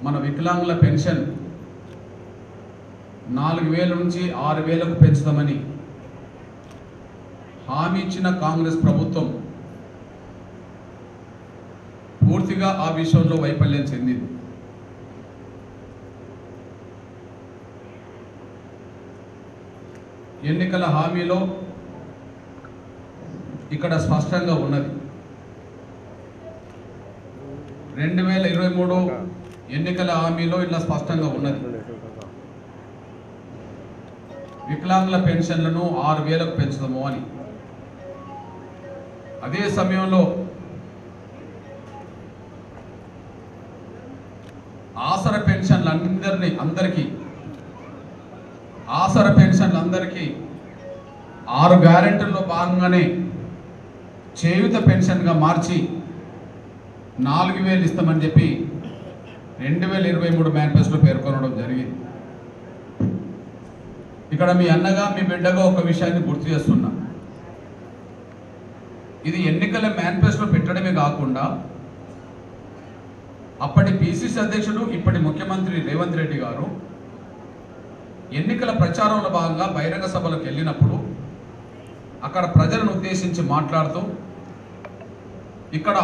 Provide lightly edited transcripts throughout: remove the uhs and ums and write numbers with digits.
మన వికలాంగుల పెన్షన్ 4000 నుంచి 6000కు పెంచుతామని హామీ ఇచ్చిన కాంగ్రెస్ ప్రభుత్వం పూర్తిగా ఆ విషయంలో వైఫల్యం చెందింది. ఎన్నికల హామీలో ఇక్కడ స్పష్టంగా ఉన్నది. 2023 ఎన్నికల హామీలో ఇలా స్పష్టంగా ఉన్నది. వికలాంగుల పెన్షన్లను 6000కు పెంచుతాము అని. అదే సమయంలో ఆసర పెన్షన్లందరికీ 6 గ్యారెంటీల్లో భాగంగానే చేయూత పెన్షన్గా మార్చి 4000 ఇస్తామని చెప్పి 2023 మేనిఫెస్టోలో పేర్కొనడం జరిగింది. ఇక్కడ మీ అన్నగా మీ బిడ్డగా ఒక విషయాన్ని గుర్తు చేస్తున్నా. ఇది ఎన్నికల మేనిఫెస్టో పెట్టడమే కాకుండా అప్పటి పిసిసి అధ్యక్షుడు ఇప్పటి ముఖ్యమంత్రి రేవంత్ రెడ్డి గారు ఎన్నికల ప్రచారంలో భాగంగా బహిరంగ సభలకు వెళ్ళినప్పుడు అక్కడ ప్రజలను ఉద్దేశించి మాట్లాడుతూ ఇక్కడ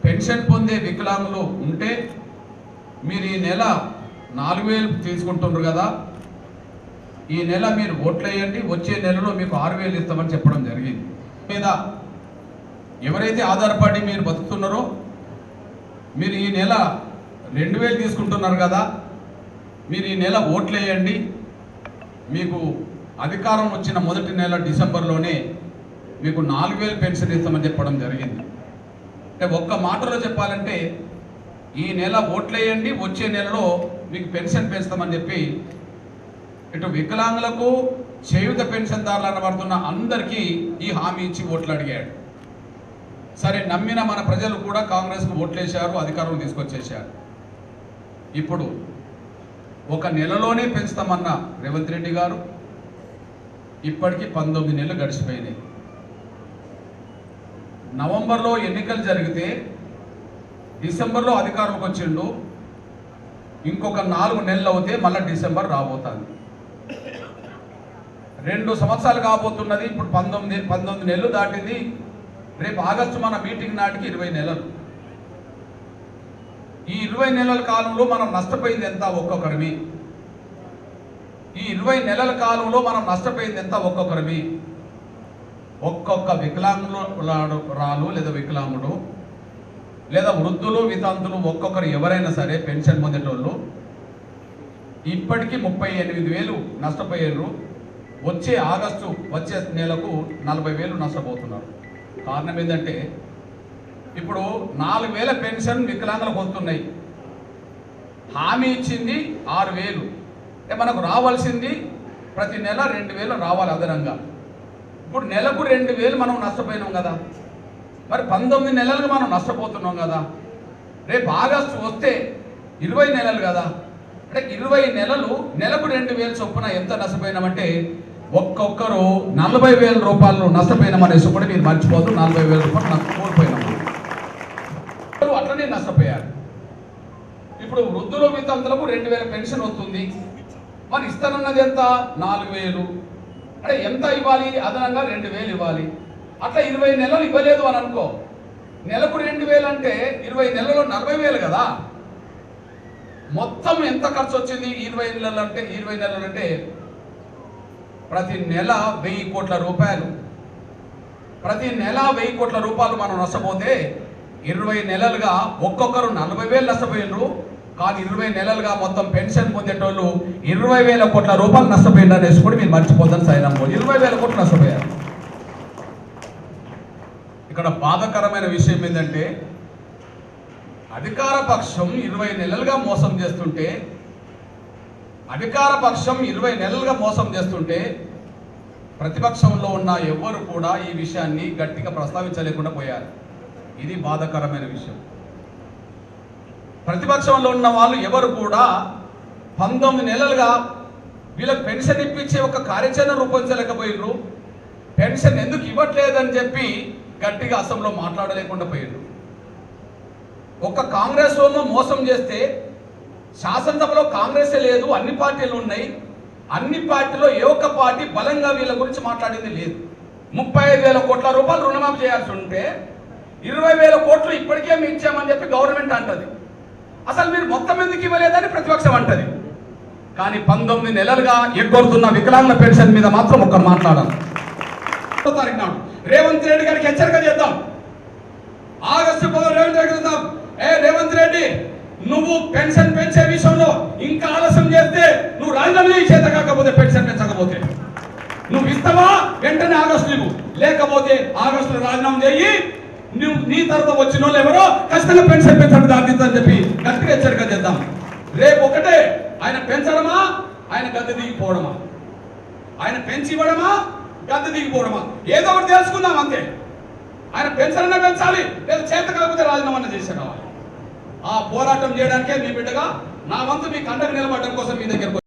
పెన్షన్ పొందే వికలాంగులు ఉంటే మీరు ఈ నెల 4000 తీసుకుంటున్నారు కదా, ఈ నెల మీరు ఓట్లు వేయండి, వచ్చే నెలలో మీకు 6000 ఇస్తామని చెప్పడం జరిగింది. మీద ఎవరైతే ఆధారపడి మీరు బతుకుతున్నారో మీరు ఈ నెల 2000 తీసుకుంటున్నారు కదా, మీరు ఈ నెల ఓట్లు వేయండి, మీకు అధికారం వచ్చిన మొదటి నెల డిసెంబర్లోనే మీకు 4000 పెన్షన్ ఇస్తామని చెప్పడం జరిగింది. అంటే ఒక్క మాటలో చెప్పాలంటే ఈ నెల ఓట్లు వేయండి, వచ్చే నెలలో మీకు పెన్షన్ పెంచుతామని చెప్పి ఇటు వికలాంగులకు చేయూత పెన్షన్దారులు అనబడుతున్న అందరికీ ఈ హామీ ఇచ్చి ఓట్లు అడిగాడు. సరే, నమ్మిన మన ప్రజలు కూడా కాంగ్రెస్కు ఓట్లేశారు, అధికారం తీసుకొచ్చేశారు. ఇప్పుడు ఒక నెలలోనే పెంచుతామన్న రేవంత్ రెడ్డి గారు ఇప్పటికీ 19 నెలలు గడిచిపోయినాయి. నవంబర్లో ఎన్నికలు జరిగితే డిసెంబర్లో అధికారంలోకి వచ్చిండు. ఇంకొక 4 నెలలు అవుతే మళ్ళీ డిసెంబర్ రాబోతుంది. 2 సంవత్సరాలు కాబోతున్నది. ఇప్పుడు 19 నెలలు దాటింది. రేపు ఆగస్టు మన మీటింగ్ నాటికి 20 నెలలు. ఈ 20 నెలల కాలంలో మనం నష్టపోయింది ఎంత ఒక్కొక్కరిమి? ఈ 20 నెలల కాలంలో మనం నష్టపోయింది ఎంత ఒక్కొక్కరిమి? ఒక్కొక్క వికలాంగురాలు లేదా వికలాంగుడు లేదా వృద్ధులు వితంతులు ఒక్కొక్కరు ఎవరైనా సరే పెన్షన్ పొందేటోళ్ళు ఇప్పటికీ 38,000 నష్టపోయారు. వచ్చే నెలకు 40,000 నష్టపోతున్నారు. కారణం ఏంటంటే ఇప్పుడు 4000 పెన్షన్ వికలాంగులకు వస్తున్నాయి. హామీ ఇచ్చింది 6000. అంటే మనకు రావాల్సింది ప్రతి నెల 2000 రావాలి అదనంగా. ఇప్పుడు నెలకు 2000 మనం నష్టపోయినాం కదా, మరి 19 నెలలుగా మనం నష్టపోతున్నాం కదా. రేపు ఆగస్టు వస్తే 20 నెలలు కదా. అంటే 20 నెలలు నెలకు 2000 చొప్పున ఎంత నష్టపోయినామంటే ఒక్కొక్కరు 40,000 రూపాయలు నష్టపోయినామనేసి కూడా మీరు మర్చిపోదు. 40,000 రూపాయలు కోల్పోయినాము, అట్లనే నష్టపోయారు. ఇప్పుడు వృద్ధులు వితంతులకు 2000 పెన్షన్ వస్తుంది. మరి ఇస్తానన్నది ఎంత? 4000. అంటే ఎంత ఇవ్వాలి? అదనంగా 2000 ఇవ్వాలి. అట్లా 20 నెలలు ఇవ్వలేదు అని అనుకో, నెలకు 2000 అంటే 20 నెలల్లో 40,000 కదా. మొత్తం ఎంత ఖర్చు వచ్చింది 20 నెలలు అంటే ప్రతి నెల 1000 కోట్ల రూపాయలు. ప్రతి నెల 1000 కోట్ల రూపాయలు మనం నష్టపోతే 20 నెలలుగా ఒక్కొక్కరు 40,000 నష్టపోయినరు. కానీ 20 నెలలుగా మొత్తం పెన్షన్ పొందేటోళ్ళు 20,000 కోట్ల రూపాయలు నష్టపోయింది అనేసి కూడా మీరు మర్చిపోతాను. సైనం 20,000 కోట్లు నష్టపోయారు. ఇక్కడ బాధాకరమైన విషయం ఏంటంటే అధికార పక్షం 20 నెలలుగా మోసం చేస్తుంటే ప్రతిపక్షంలో ఉన్న ఎవ్వరు కూడా ఈ విషయాన్ని గట్టిగా ప్రస్తావించలేకుండా పోయారు. ఇది బాధాకరమైన విషయం. ప్రతిపక్షంలో ఉన్న వాళ్ళు ఎవరు కూడా 19 నెలలుగా వీళ్ళకి పెన్షన్ ఇప్పించే ఒక కార్యాచరణ రూపొందించలేకపోయినరు. పెన్షన్ ఎందుకు ఇవ్వట్లేదని చెప్పి గట్టిగా అసెంబ్లీలో మాట్లాడలేకుండా పోయారు. ఒక కాంగ్రెస్ వాళ్ళు మోసం చేస్తే శాసనసభలో కాంగ్రెసే లేదు, అన్ని పార్టీలు ఉన్నాయి. అన్ని పార్టీలో ఏ ఒక్క పార్టీ బలంగా వీళ్ళ గురించి మాట్లాడింది లేదు. 35,000 కోట్ల రూపాయలు రుణమాఫీ చేయాల్సి ఉంటే 20,000 కోట్లు ఇప్పటికే మేము ఇచ్చామని చెప్పి గవర్నమెంట్ అంటది. అసలు మీరు మొత్తం ఎందుకు ఇవ్వలేదని ప్రతిపక్షం అంటది. కానీ 19 నెలలుగా ఎగ్గొడుతున్న వికలాంగుల పెన్షన్ మీద మాత్రం ఒక్క మాట్లాడాలి. రేవంత్ రెడ్డి గారికి హెచ్చరిక చేద్దాం. ఆగస్టు 10 రేవంత్ రెడ్డి చేద్దాం. రేవంత్ రెడ్డి, నువ్వు పెన్షన్ పెంచే విషయంలో ఇంకా ఆలస్యం చేస్తే నువ్వు రాజీనామా చేత కాకపోతే పెన్షన్ పెంచకపోతే నువ్వు ఇస్తావా? వెంటనే ఆగస్టు ఇవ్వు, లేకపోతే ఆగస్టులో రాజీనామా చేయి. నువ్వు నీ తర్వాత వచ్చిన వాళ్ళు ఎవరో ఖచ్చితంగా పెన్షన్ పెంచడం దాటిద్దని చెప్పి గట్టిగా హెచ్చరిక చేద్దాం. రేపు ఒకటే, ఆయన పెంచడమా, ఆయన గద్దె దిగిపోవడమా, ఆయన పెంచి ఇవ్వడమా, గద్దె దిగిపోవడమా, ఏదో ఒకటి తెలుసుకుందాం అంతే. ఆయన పెన్షన్నే పెంచాలి, లేదా చేత కాకపోతే రాజీనామా చేసే కావాలి. ఆ పోరాటం చేయడానికే మీ బిడ్డగా నా వంతు మీకు అండగా నిలబడడం కోసం మీ దగ్గర